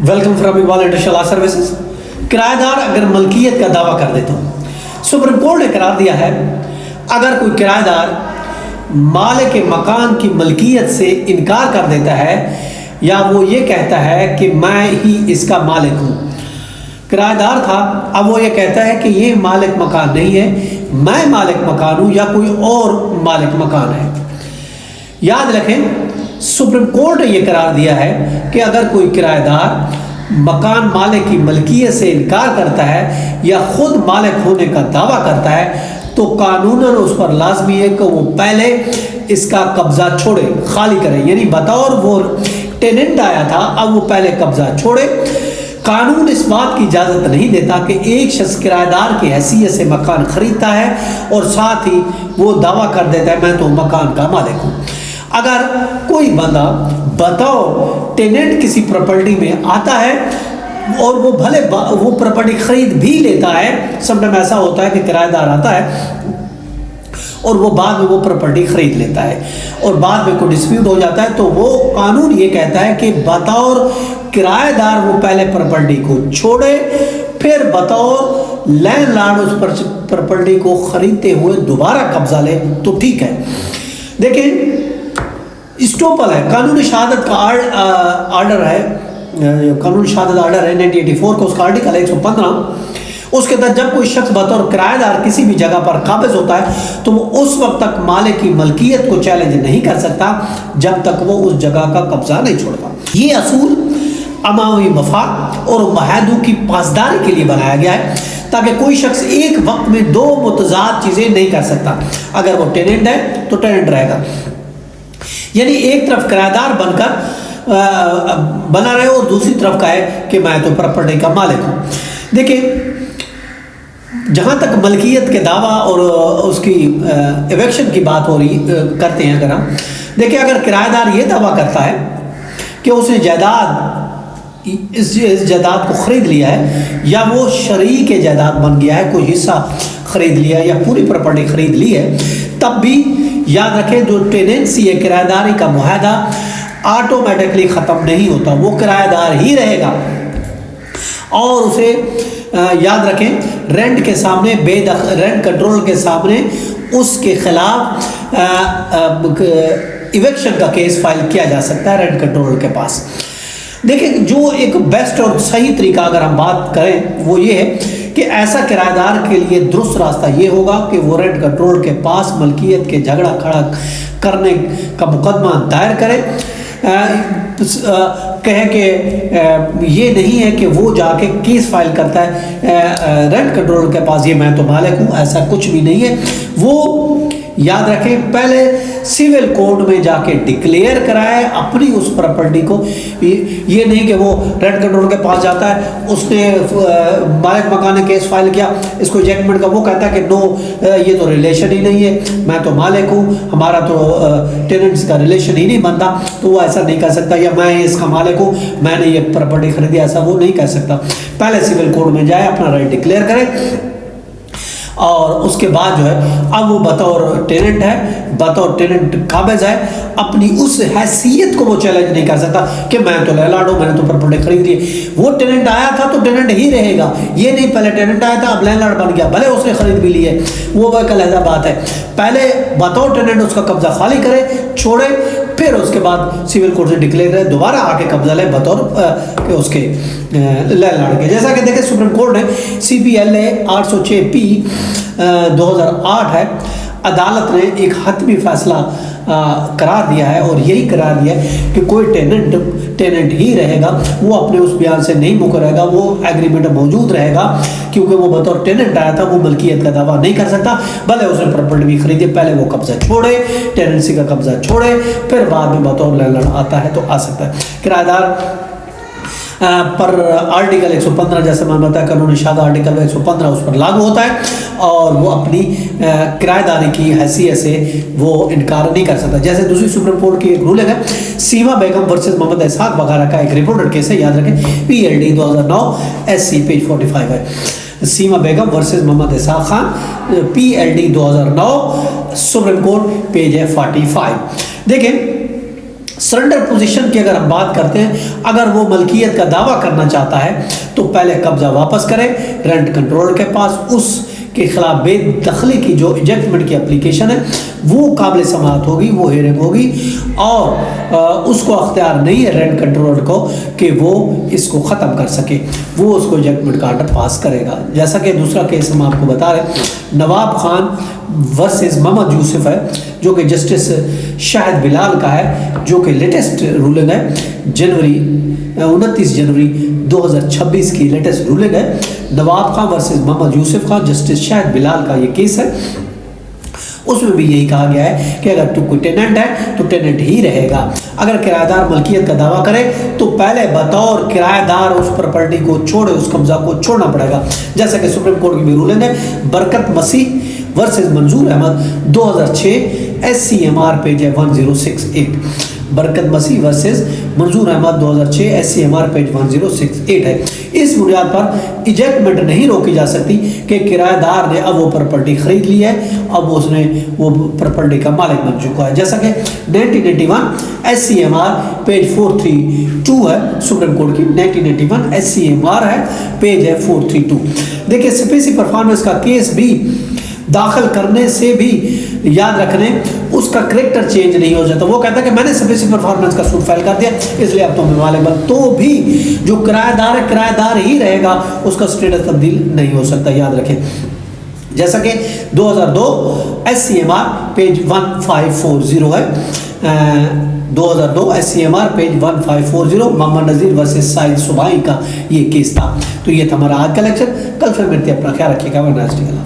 Welcome from Iqbal industrial services. किराएदार अगर मलकियत का दावा कर देता हूँ, सुप्रीम कोर्ट ने करार दिया है अगर कोई किराएदार मालिक के मकान की मलकियत से इनकार कर देता है या वो ये कहता है कि मैं ही इसका मालिक हूँ। किराएदार था, अब वो ये कहता है कि ये मालिक मकान नहीं है, मैं मालिक मकान हूँ या कोई और मालिक मकान है। याद रखें, सुप्रीम कोर्ट ने यह करार दिया है कि अगर कोई किराएदार मकान मालिक की मलकियत से इनकार करता है या खुद मालिक होने का दावा करता है तो कानूनन उस पर लाजमी है कि वो पहले इसका कब्जा छोड़े, खाली करे। यानी बतौर वो टेनेंट आया था, अब वो पहले कब्जा छोड़े। कानून इस बात की इजाज़त नहीं देता कि एक शख्स किराएदार की हैसियत से मकान खरीदता है और साथ ही वो दावा कर देता है मैं तो मकान का मालिक हूँ। अगर कोई बंदा बतौर टेनेंट किसी प्रॉपर्टी में आता है और वो भले वो प्रॉपर्टी खरीद भी लेता है, समटाइम ऐसा होता है कि किराएदार आता है और वो बाद में वो प्रॉपर्टी खरीद लेता है और बाद में कोई डिस्प्यूट हो जाता है, तो वो कानून ये कहता है कि बतौर किराएदार वो पहले प्रॉपर्टी को छोड़े, फिर बतौर लैंडलॉर्ड उस प्रॉपर्टी को खरीदते हुए दोबारा कब्जा ले तो ठीक है। देखिए, स्टॉपल है, कानूनी शहादत का आर्डर है, कानूनी शहादत आर्डर है 1984 का, उसका आर्टिकल 115। उसके तहत जब कोई शख्स बतौर किराएदार किसी भी जगह पर काबिज होता है तो वो उस वक्त तक मालिक की मलकियत को चैलेंज नहीं कर सकता जब तक वो उस जगह का कब्जा नहीं छोड़ता। ये असूल अमामी मफाद और मुआहदों की पासदारी के लिए बनाया गया है ताकि कोई शख्स एक वक्त में दो मुतजाद चीज़ें नहीं कर सकता। अगर वो टेनेंट है तो टेनेंट रहेगा, यानी एक तरफ किराएदार बनकर बना रहे और दूसरी तरफ का है कि मैं तो प्रॉपर्टी का मालिक हूँ। देखिए, जहाँ तक मलकियत के दावा और उसकी इवेक्शन की बात हो रही करते हैं, अगर हम देखिए, अगर किराएदार ये दावा करता है कि उसने इस जायदाद को ख़रीद लिया है या वो शरीक जायदाद बन गया है, कोई हिस्सा ख़रीद लिया या पूरी प्रॉपर्टी ख़रीद ली है, तब भी याद रखें जो टेनेंसी है, किराएदारी का मुआहदा ऑटोमेटिकली ख़त्म नहीं होता, वो किराएदार ही रहेगा। और उसे याद रखें, रेंट के सामने रेंट कंट्रोल के सामने उसके खिलाफ इवेक्शन का केस फाइल किया जा सकता है रेंट कंट्रोल के पास। देखिए, जो एक बेस्ट और सही तरीका अगर हम बात करें वो ये है कि ऐसा किराएदार के लिए दुरुस्त रास्ता ये होगा कि वो रेंट कंट्रोल के पास मलकियत के झगड़ा खड़ा करने का मुकदमा दायर करे, कहे कि ये नहीं है कि वो जाके केस फाइल करता है रेंट कंट्रोल के पास ये मैं तो मालिक हूँ, ऐसा कुछ भी नहीं है। वो याद रखें, पहले सिविल कोर्ट में जाके डिक्लेयर कराए अपनी उस प्रॉपर्टी को। ये नहीं कि वो रेंट कंट्रोल के पास जाता है, उसने मालिक मकान ने केस फाइल किया, इसको जजमेंट का वो कहता है कि नो ये तो रिलेशन ही नहीं है, मैं तो मालिक हूँ, हमारा तो टेनेंट्स का रिलेशन ही नहीं बनता, तो वो ऐसा नहीं कर सकता, या मैं इसका मालिक हूँ, मैंने ये प्रॉपर्टी खरीदी, ऐसा वो नहीं कह सकता। पहले सिविल कोर्ट में जाए, अपना राइट डिक्लेयर करे और उसके बाद जो है अब वो बतौर टेनेंट है, बतौर टेनेंट काबिज है, अपनी उस हैसियत को वो चैलेंज नहीं कर सकता कि मैं तो लैंडलॉर्ड हूँ, मैंने तो प्रॉपर्टी खरीद ली। वो टेनेंट आया था तो टेनेंट ही रहेगा, ये नहीं पहले टेनेंट आया था अब लैंडलॉर्ड बन गया, भले उसने खरीद भी ली है, वो एक अलग बात है। पहले बतौर टेनेंट उसका कब्जा खाली करे, छोड़े, फिर उसके बाद सिविल कोर्ट से डिक्लेयर करे, दोबारा आके कब्जा ले बतौर उसके लैंडलॉर्ड के। जैसा कि देखें, सुप्रीम कोर्ट ने CPLA 806P 2008 है, अदालत ने एक हतमी फैसला करार दिया है और यही करार दिया है कि कोई टेनेंट ही रहेगा, वो अपने उस बयान से नहीं मुकरेगा, वो एग्रीमेंट मौजूद रहेगा, क्योंकि वो बतौर टेनेंट आया था, वो मलकियत का दावा नहीं कर सकता, भले उसने प्रॉपर्टी भी खरीदी, पहले वो कब्जा छोड़े, टेनेंसी का कब्जा छोड़े, फिर बाद में बतौर लैंडलॉर्ड आता है तो आ सकता है। किराएदार पर आर्टिकल 115 जैसे मैंने बताया, कानूनी शहादत आर्टिकल 115 उस पर लागू होता है और वो अपनी किराएदारी की हैसियत से वो इनकार नहीं कर सकता। जैसे दूसरी सुप्रीम कोर्ट की एक रूलिंग है, सीमा बेगम वर्सेस मोहम्मद इसहाक वगैरह का एक रिपोर्टेड केस है, याद रखें, PLD 2009 SC पेज 45 है। Seema Begum versus Mohammad Ishaq Khan, PLD 2009 supreme court page है 45। देखें, सरेंडर पोजीशन की अगर हम बात करते हैं, अगर वो मलकियत का दावा करना चाहता है तो पहले कब्जा वापस करे रेंट कंट्रोलर के पास, उसके खिलाफ बेदखली की जो इजेक्टमेंट की एप्लीकेशन है वो काबिल समाअत होगी, वो हेयरिंग होगी और उसको अख्तियार नहीं है रेंट कंट्रोलर को कि वो इसको ख़त्म कर सके, वो उसको इजेक्टमेंट का आर्डर पास करेगा। जैसा कि दूसरा केस हम आपको बता रहे हैं, नवाब खान वर्सेस मोहम्मद यूसुफ है, जो कि जस्टिस शाहिद बिलाल का है, जो कि लेटेस्ट रूलिंग है, 29 जनवरी 2026 की लेटेस्ट रूलिंग है। नवाब खान वर्सेस मोहम्मद यूसुफ खान, जस्टिस शाहिद बिलाल का ये केस है। उसमें भी यही कहा गया है कि अगर तो कोई टेनेंट है तो टेनेंट ही रहेगा। अगर किराएदार मलकियत का दावा करे तो पहले बतौर किराएदार उस प्रॉपर्टी को छोड़े, उस कब्जा को छोड़ना पड़ेगा। जैसा कि सुप्रीम कोर्ट की भी रूलिंग है, बरकत मसीह वर्सेस मंजूर अहमद 2006 SCMR पेज है 1068। बरकत मसीह वर्सेस मंजूर अहमद 2006 SCMR पेज 1068 है। इस बुनियाद पर इजेक्टमेंट नहीं रोकी जा सकती कि किराएदार ने अब वो प्रॉपर्टी खरीद ली है, अब उसने वो प्रॉपर्टी का मालिक बन चुका है। जैसा कि 1981 SCMR पेज 432 है सुप्रीम कोर्ट की, 1981 SCMR है, पेज है 432। देखिए स्पेसी परफॉर्मेंस का केस भी दाखिल करने से भी याद रखने उसका करेक्टर चेंज नहीं हो जाता। वो कहता है कि मैंने स्पेसिफिक परफॉर्मेंस का सूट फाइल कर दिया इसलिए अब तो मैं मालिक, तो भी जो किराएदार है किराएदार ही रहेगा, उसका स्टेटस तब्दील नहीं हो सकता, याद रखें। जैसा कि 2002 SCMR पेज 1540 है, 2002 SCMR पेज 1540 मोहम्मद नज़ीर वर्सेस साइद सुबाई का ये केस था। तो ये था हमारा आज का लेक्चर। कल फिर मिलते हैं, अपना ख्याल रखिएगा।